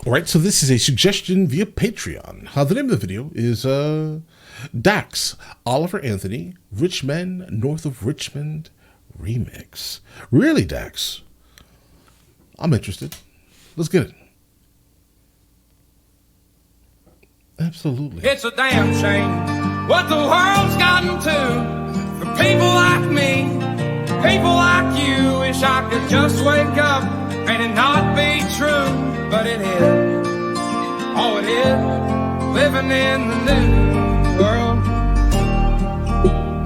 All right, so this is a suggestion via Patreon. The name of the video is Dax, Oliver Anthony, Rich Men North of Richmond remix. Really, Dax? I'm interested. Let's get it. Absolutely. It's a damn shame what the world's gotten to for people like me, people like you. Wish I could just wake up and it not be true, but it is. Oh, it is. Living in the new world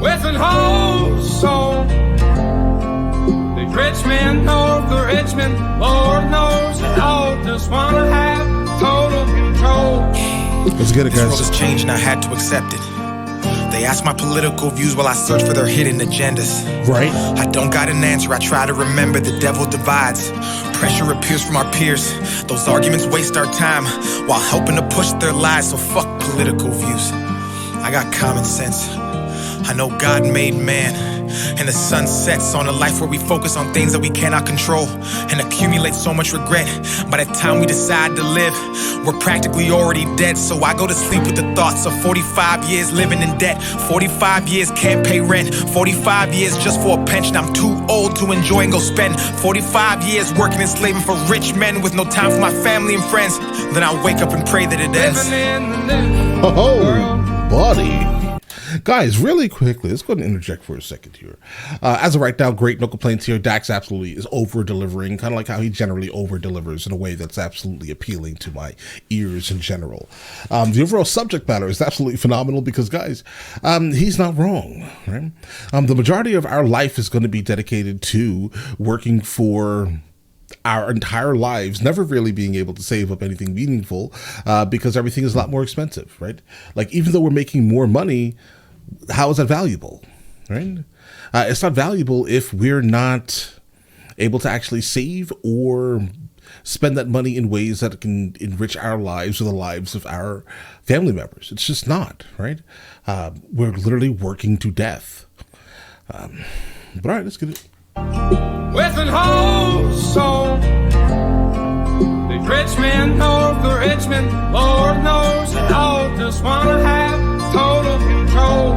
with an whole soul. The Richmond North, the Richmond, Lord knows they all just wanna have total control. Let's get it, guys. This world has changed and I had to accept it. They ask my political views while I search for their hidden agendas. Right. I don't got an answer, I try to remember the devil divides. Pressure appears from our peers. Those arguments waste our time while helping to push their lies, so fuck political views. I got common sense. I know God made man, and the sun sets on a life where we focus on things that we cannot control and accumulate so much regret. By the time we decide to live, we're practically already dead. So I go to sleep with the thoughts of 45 years living in debt, 45 years can't pay rent, 45 years just for a pension. I'm too old to enjoy and go spend 45 years working and slaving for rich men with no time for my family and friends. Then I wake up and pray that it ends. Oh, buddy. Guys, really quickly, let's go ahead and interject for a second here. As of right now, great, no complaints here. Dax absolutely is over-delivering, kind of like how he generally over-delivers in a way that's absolutely appealing to my ears in general. The overall subject matter is absolutely phenomenal because, guys, he's not wrong, right? The majority of our life is going to be dedicated to working for our entire lives, never really being able to save up anything meaningful because everything is a lot more expensive, right? Like, even though we're making more money, how is that valuable, right? It's not valuable if we're not able to actually save or spend that money in ways that can enrich our lives or the lives of our family members. It's just not, right? We're literally working to death. But all right, let's get it. With an whole soul, the Richmond North, the Richmond, Lord knows they all just wanna have total control.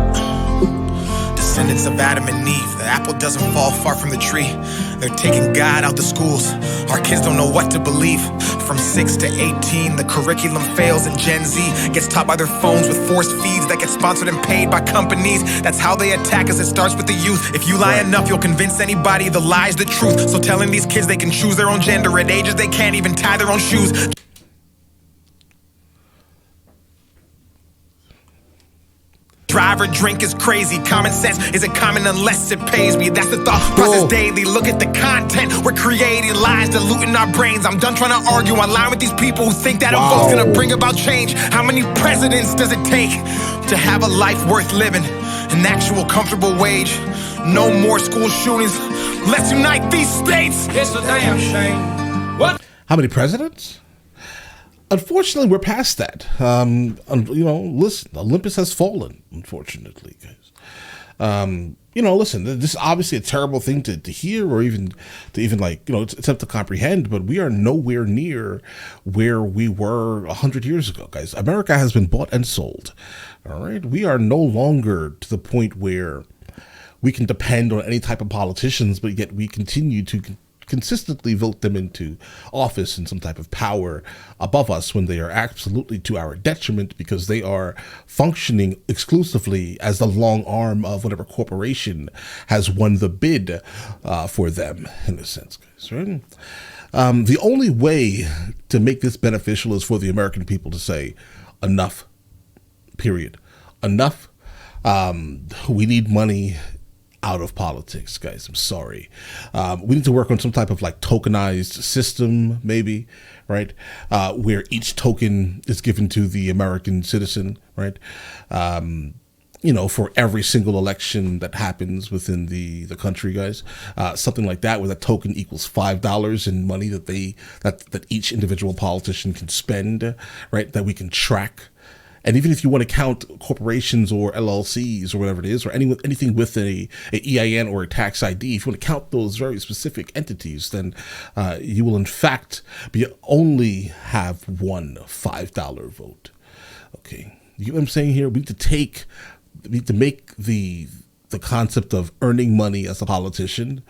Descendants of Adam and Eve, the apple doesn't fall far from the tree. They're taking God out the schools. Our kids don't know what to believe. From 6 to 18, the curriculum fails and Gen Z gets taught by their phones with forced feeds that get sponsored and paid by companies. That's how they attack us, it starts with the youth. If you lie enough, you'll convince anybody the lie's the truth. So telling these kids they can choose their own gender at ages they can't even tie their own shoes. Drive or drink is crazy. Common sense isn't common unless it pays me. That's the thought process daily. Look at the content. We're creating lies, diluting our brains. I'm done trying to argue online with these people who think that a vote's gonna bring about change. How many presidents does it take to have a life worth living? An actual comfortable wage. No more school shootings. Let's unite these states. It's a damn shame. What? How many presidents? Unfortunately, we're past that. You know, listen, Olympus has fallen, unfortunately, guys. You know, listen, this is obviously a terrible thing to hear or even like, you know, attempt to comprehend, but we are nowhere near where we were 100 years ago, guys. America has been bought and sold, all right? We are no longer to the point where we can depend on any type of politicians, but yet we continue to consistently vote them into office and some type of power above us when they are absolutely to our detriment because they are functioning exclusively as the long arm of whatever corporation has won the bid for them, in a sense, guys, right? The only way to make this beneficial is for the American people to say, enough, period. Enough. We need money out of politics, guys. I'm sorry. We need to work on some type of like tokenized system, maybe, right? Where each token is given to the American citizen, right? You know, for every single election that happens within the country, guys. Something like that, where that token equals $5 in money that each individual politician can spend, right? That we can track And even if you want to count corporations or LLCs or whatever it is, or anything with a EIN or a tax ID, if you want to count those very specific entities, then you will in fact only have one $5 vote. Okay, you know what I'm saying here? We need to make the concept of earning money as a politician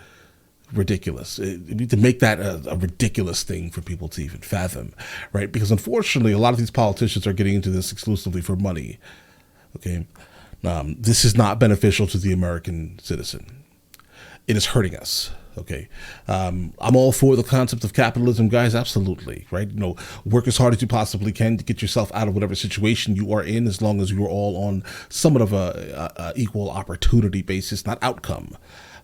ridiculous. We need to make that a ridiculous thing for people to even fathom, right? Because unfortunately, a lot of these politicians are getting into this exclusively for money. Okay, this is not beneficial to the American citizen. It is hurting us. Okay, I'm all for the concept of capitalism, guys. Absolutely, right? You know, work as hard as you possibly can to get yourself out of whatever situation you are in, as long as you're all on somewhat of a equal opportunity basis, not outcome,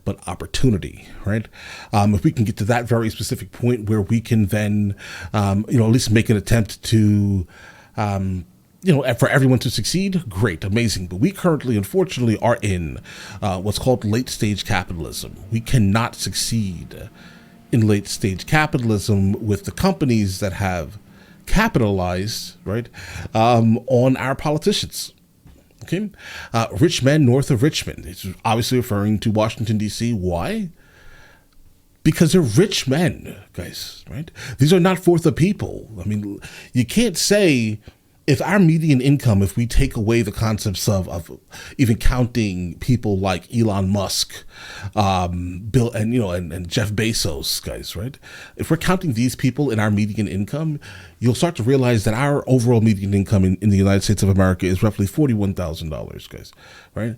but opportunity, right? If we can get to that very specific point where we can then, at least make an attempt to, for everyone to succeed, great, amazing. But we currently, unfortunately, are in what's called late stage capitalism. We cannot succeed in late stage capitalism with the companies that have capitalized, right, on our politicians. Okay, rich men north of Richmond. It's obviously referring to Washington, D.C. Why? Because they're rich men, guys, right? These are not for the people. I mean, you can't say, if our median income, if we take away the concepts of even counting people like Elon Musk, Bill, and Jeff Bezos, guys, right? If we're counting these people in our median income, you'll start to realize that our overall median income in the United States of America is roughly $41,000, guys, right?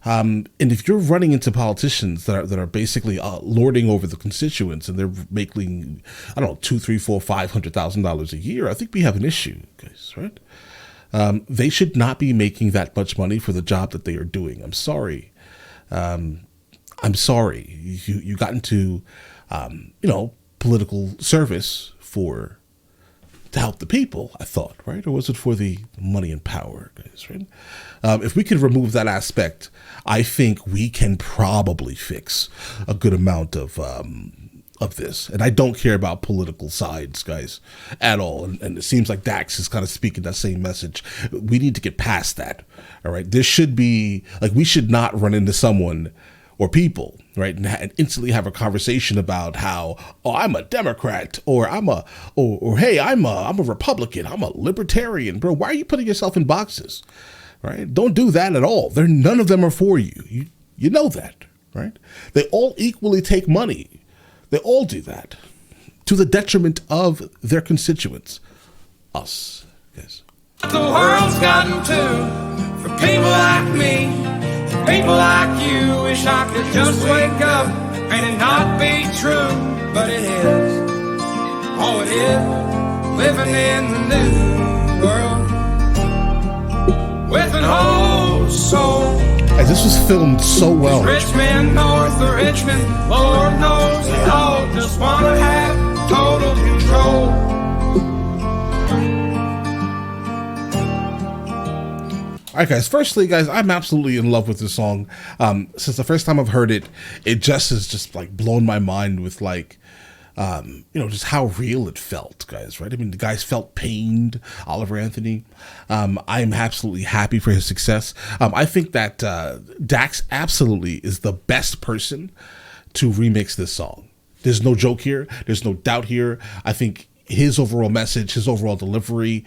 And if you're running into politicians that are basically lording over the constituents, and they're making, I don't know, $200,000, $300,000, $500,000 a year, I think we have an issue, guys, right? They should not be making that much money for the job that they are doing. I'm sorry. I'm sorry. You got into, political service to help the people, I thought, right? Or was it for the money and power, guys, right? If we could remove that aspect, I think we can probably fix a good amount of this. And I don't care about political sides, guys, at all. And it seems like Dax is kind of speaking that same message. We need to get past that, all right? There should be, we should not run into someone or people, right, and instantly have a conversation about how, I'm a Democrat, or hey, I'm a Republican, I'm a libertarian, bro. Why are you putting yourself in boxes, right? Don't do that at all. None of them are for you. You know that, right? They all equally take money. They all do that to the detriment of their constituents, us, guys. The world's gotten to, for people like me. People like you, wish I could just wake up and it not be true, but it is. Oh, it is. Living in the new world with an whole soul. And this was filmed so well. Rich men north of Richmond, Lord knows they all just want to have total control. All right, guys. Firstly, guys, I'm absolutely in love with this song. Since the first time I've heard it, it just has just blown my mind with just how real it felt, guys. Right? I mean, the guys felt pained. Oliver Anthony. I'm absolutely happy for his success. I think that Dax absolutely is the best person to remix this song. There's no joke here. There's no doubt here. I think his overall message, his overall delivery,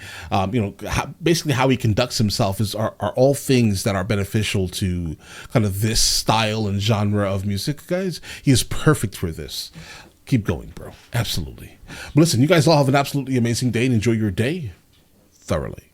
basically how he conducts himself are all things that are beneficial to kind of this style and genre of music, guys. He is perfect for this. Keep going, bro. Absolutely. But listen, you guys all have an absolutely amazing day and enjoy your day thoroughly.